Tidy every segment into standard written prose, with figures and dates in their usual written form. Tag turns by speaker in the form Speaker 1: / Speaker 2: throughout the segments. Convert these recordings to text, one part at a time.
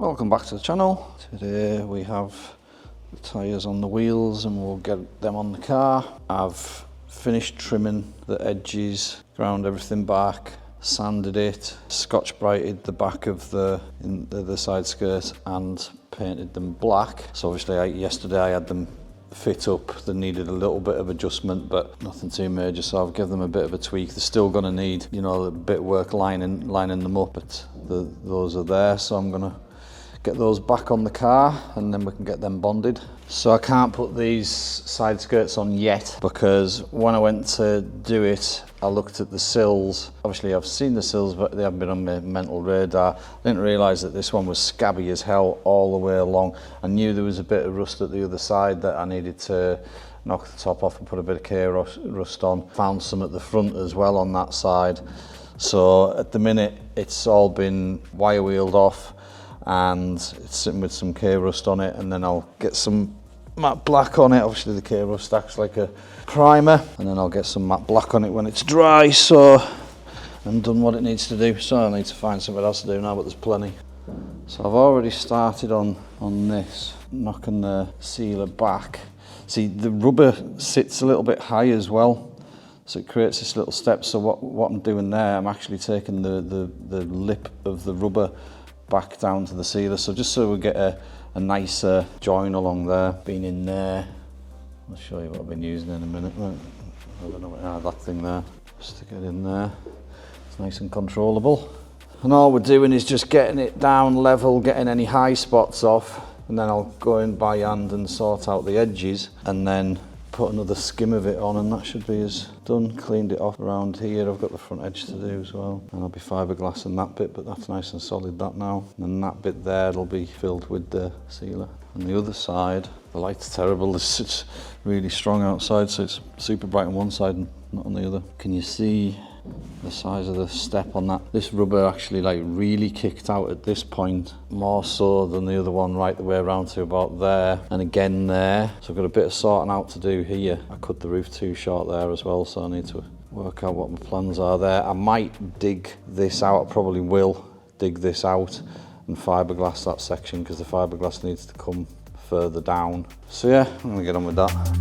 Speaker 1: Welcome back to the channel. Today we have the tyres on the wheels and we'll get them on the car. I've finished trimming the edges, ground everything back, sanded it, scotch brighted the back of the side skirt and painted them black. So obviously yesterday I had them fit up. They needed a little bit of adjustment, but nothing too major, so I've given them a bit of a tweak. They're still going to need, you know, a bit of work lining them up, but those are there, so I'm going to get those back on the car and then we can get them bonded. So I can't put these side skirts on yet because when I went to do it, I looked at the sills. Obviously I've seen the sills, but they haven't been on my mental radar. I didn't realise that this one was scabby as hell all the way along. I knew there was a bit of rust at the other side that I needed to knock the top off and put a bit of K-rust on. Found some at the front as well on that side. So at the minute it's all been wire wheeled off and it's sitting with some K-rust on it, and then I'll get some matte black on it. Obviously the K-rust acts like a primer, and then I'll get some matte black on it when it's dry, so I'm done what it needs to do. So I need to find something else to do now, but there's plenty. So I've already started on this, knocking the sealer back. See, the rubber sits a little bit high as well, so it creates this little step. So what I'm doing there, I'm actually taking the lip of the rubber back down to the sealer, so just so we get a nicer join along there. Been in there, I'll show you what I've been using in a minute. Right. I don't know what, that thing there, stick it in there, it's nice and controllable. And all we're doing is just getting it down level, getting any high spots off, and then I'll go in by hand and sort out the edges and then put another skim of it on, and that should be as done. Cleaned it off around here. I've got the front edge to do as well, and I'll be fiberglass in that bit, but that's nice and solid that now. And that bit there will be filled with the sealer. And the other side, the light's terrible. It's really strong outside, so it's super bright on one side and not on the other. Can you see the size of the step on that? This rubber actually like really kicked out at this point, more so than the other one right the way around to about there and again there. So I've got a bit of sorting out to do here. I cut the roof too short there as well, so I need to work out what my plans are there. I might dig this out, I probably will dig this out and fiberglass that section because the fiberglass needs to come further down. So yeah, I'm gonna get on with that.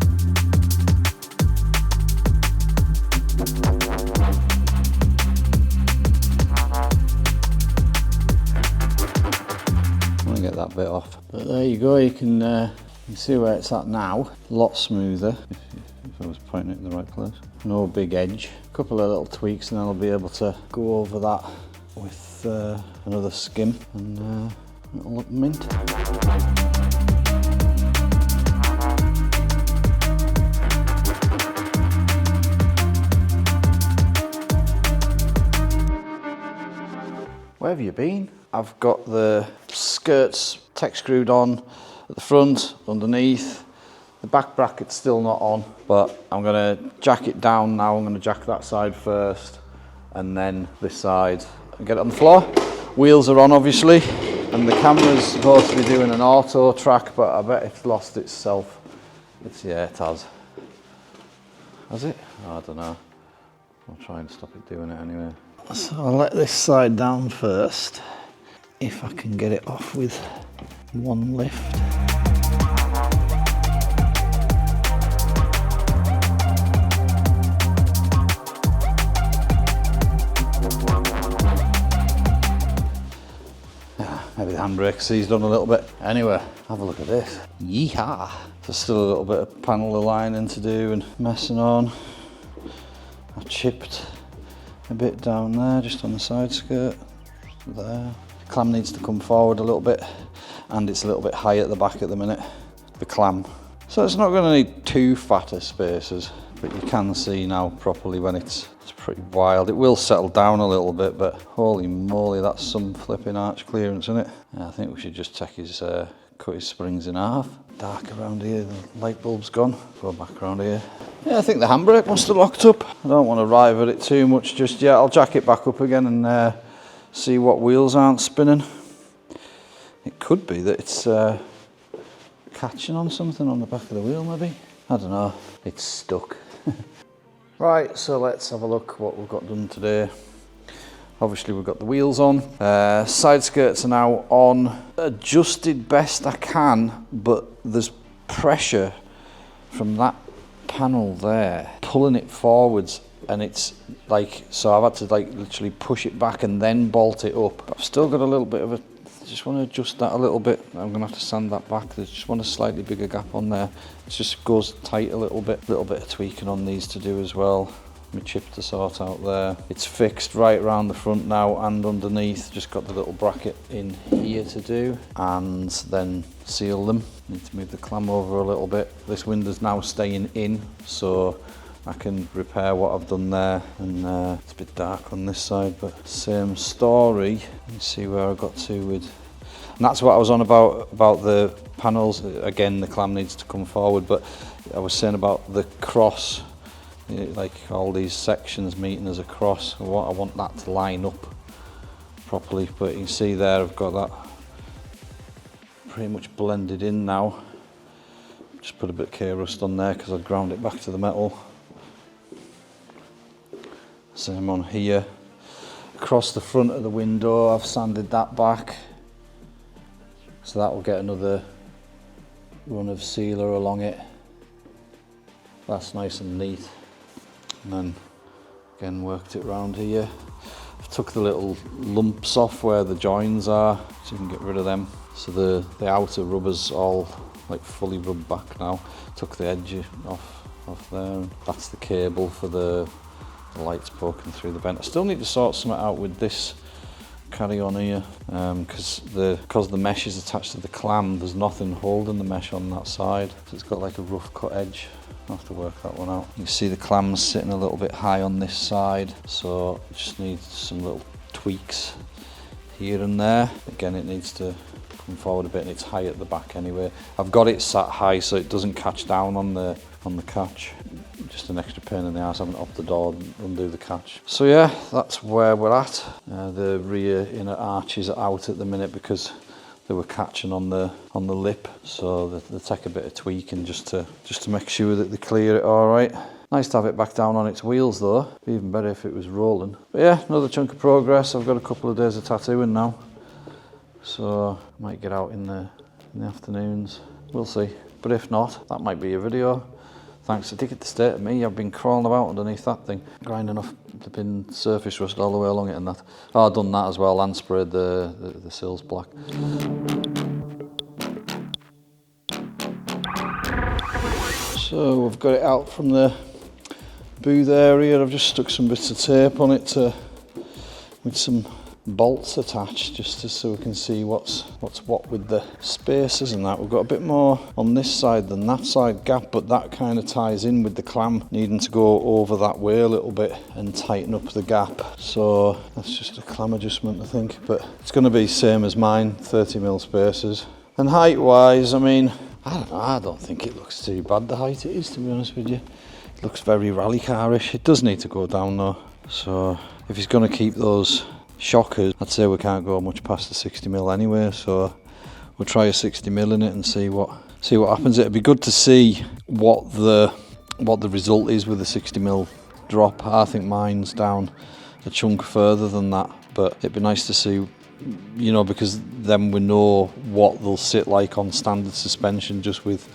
Speaker 1: Get that bit off, but there you go. You can see where it's at now. A lot smoother if I was pointing it in the right place. No big edge. A couple of little tweaks and then I'll be able to go over that with another skim and it'll look mint. Where have you been? I've got the skirts tech screwed on at the front, underneath. The back bracket's still not on, but I'm gonna jack it down now. I'm gonna jack that side first and then this side and get it on the floor. Wheels are on obviously, and the camera's supposed to be doing an auto track, but I bet it's lost itself. Yeah, it has. Has it? Oh, I don't know. I'll try and stop it doing it anyway. So I'll let this side down first, if I can get it off with one lift. Maybe the handbrake seized on a little bit. Anyway, have a look at this. Yeehaw! There's still a little bit of panel aligning to do and messing on. I chipped a bit down there, just on the side skirt, there. The clam needs to come forward a little bit, and it's a little bit high at the back at the minute, the clam. So it's not going to need too fat of spacers, but you can see now properly when it's pretty wild. It will settle down a little bit, but holy moly, that's some flipping arch clearance, isn't it? Yeah, I think we should just take cut his springs in half. Dark around here, the light bulb's gone. Go back around here. Yeah, I think the handbrake must have locked up. I don't want to arrive at it too much just yet. I'll jack it back up again and see what wheels aren't spinning. It could be that it's catching on something on the back of the wheel maybe. I don't know. It's stuck. Right, so let's have a look what we've got done today. Obviously we've got the wheels on. Side skirts are now on. Adjusted best I can, but there's pressure from that panel there pulling it forwards, and it's like, so I've had to like literally push it back and then bolt it up. I've still got a little bit of a, just want to adjust that a little bit. I'm gonna have to sand that back. There's just one a slightly bigger gap on there. It just goes tight a little bit of tweaking on these to do as well. My chip to sort out there. It's fixed right around the front now and underneath. Just got the little bracket in here to do, and then seal them. Need to move the clam over a little bit. This window's now staying in, so I can repair what I've done there. And it's a bit dark on this side, but same story. Let's see where I got to with. And that's what I was on about the panels. Again, the clam needs to come forward, but I was saying about the cross. Like all these sections meeting as a cross, I want that to line up properly, but you can see there I've got that pretty much blended in now. Just put a bit of K-rust on there because I'd ground it back to the metal. Same on here. Across the front of the window I've sanded that back, so that will get another run of sealer along it. That's nice and neat. And then again worked it round here. I've took the little lumps off where the joins are, so you can get rid of them. So the outer rubber's all like fully rubbed back now. Took the edge off there. That's the cable for the lights poking through the vent. I still need to sort something out with this carry on here, because the mesh is attached to the clam. There's nothing holding the mesh on that side, so it's got like a rough cut edge. I'll have to work that one out. You can see the clam's sitting a little bit high on this side, so just need some little tweaks here and there. Again, it needs to come forward a bit, and it's high at the back anyway. I've got it sat high so it doesn't catch down on the catch. Just an extra pain in the arse having to up the door and undo the catch. So yeah, that's where we're at. The rear inner arches are out at the minute because they were catching on the lip, so they take a bit of tweaking just to make sure that they clear it all right. Nice to have it back down on its wheels though. Be even better if it was rolling. But yeah, another chunk of progress. I've got a couple of days of tattooing now, so I might get out in the afternoons. We'll see. But if not, that might be a video. Thanks to Ticket the State of me. I've been crawling about underneath that thing, grinding off the pin surface rust all the way along it and that. Oh, I've done that as well and sprayed the sills black. So we've got it out from the booth area. I've just stuck some bits of tape on it with some bolts attached, just so we can see what's what with the spacers and that. We've got a bit more on this side than that side gap, but that kind of ties in with the clam needing to go over that way a little bit and tighten up the gap. So that's just a clam adjustment, I think, but it's going to be same as mine, 30mm spacers. And height wise, I mean, I don't know, I don't think it looks too bad, the height it is, to be honest with you. It looks very rally car-ish. It does need to go down though, so if he's going to keep those shockers, I'd say we can't go much past the 60mm anyway, so we'll try a 60mm in it and see what happens. It'd be good to see what the result is with the 60mm drop. I think mine's down a chunk further than that, but it'd be nice to see, you know, because then we know what they'll sit like on standard suspension just with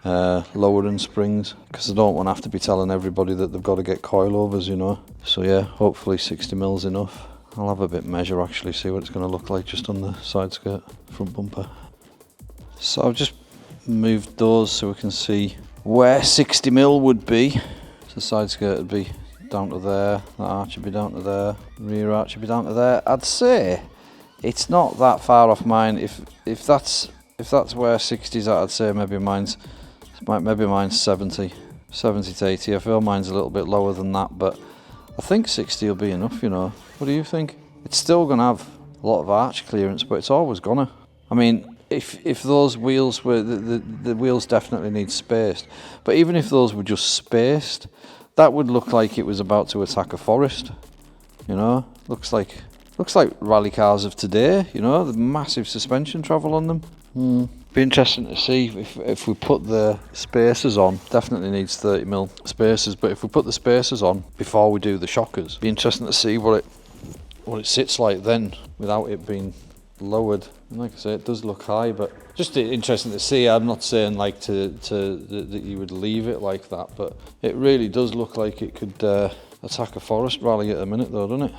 Speaker 1: lowering springs, because I don't want to have to be telling everybody that they've got to get coilovers, you know. So yeah, hopefully 60mm enough. I'll have a bit measure actually, see what it's going to look like just on the side skirt, front bumper. So I've just moved those so we can see where 60mm would be. So the side skirt would be down to there, that arch would be down to there, rear arch would be down to there. I'd say it's not that far off mine. If that's where 60's at, I'd say maybe mine's 70 to 80. I feel mine's a little bit lower than that, but I think 60 will be enough, you know. What do you think? It's still going to have a lot of arch clearance, but it's always gonna. I mean, if those wheels were, the wheels definitely need spaced, but even if those were just spaced, that would look like it was about to attack a forest, you know. Looks like rally cars of today, you know, the massive suspension travel on them. Be interesting to see if we put the spacers on. Definitely needs 30mm spacers, but if we put the spacers on before we do the shockers, be interesting to see what what it sits like then without it being lowered. And like I say, it does look high, but just interesting to see. I'm not saying like that you would leave it like that, but it really does look like it could attack a forest rally at the minute though, doesn't it?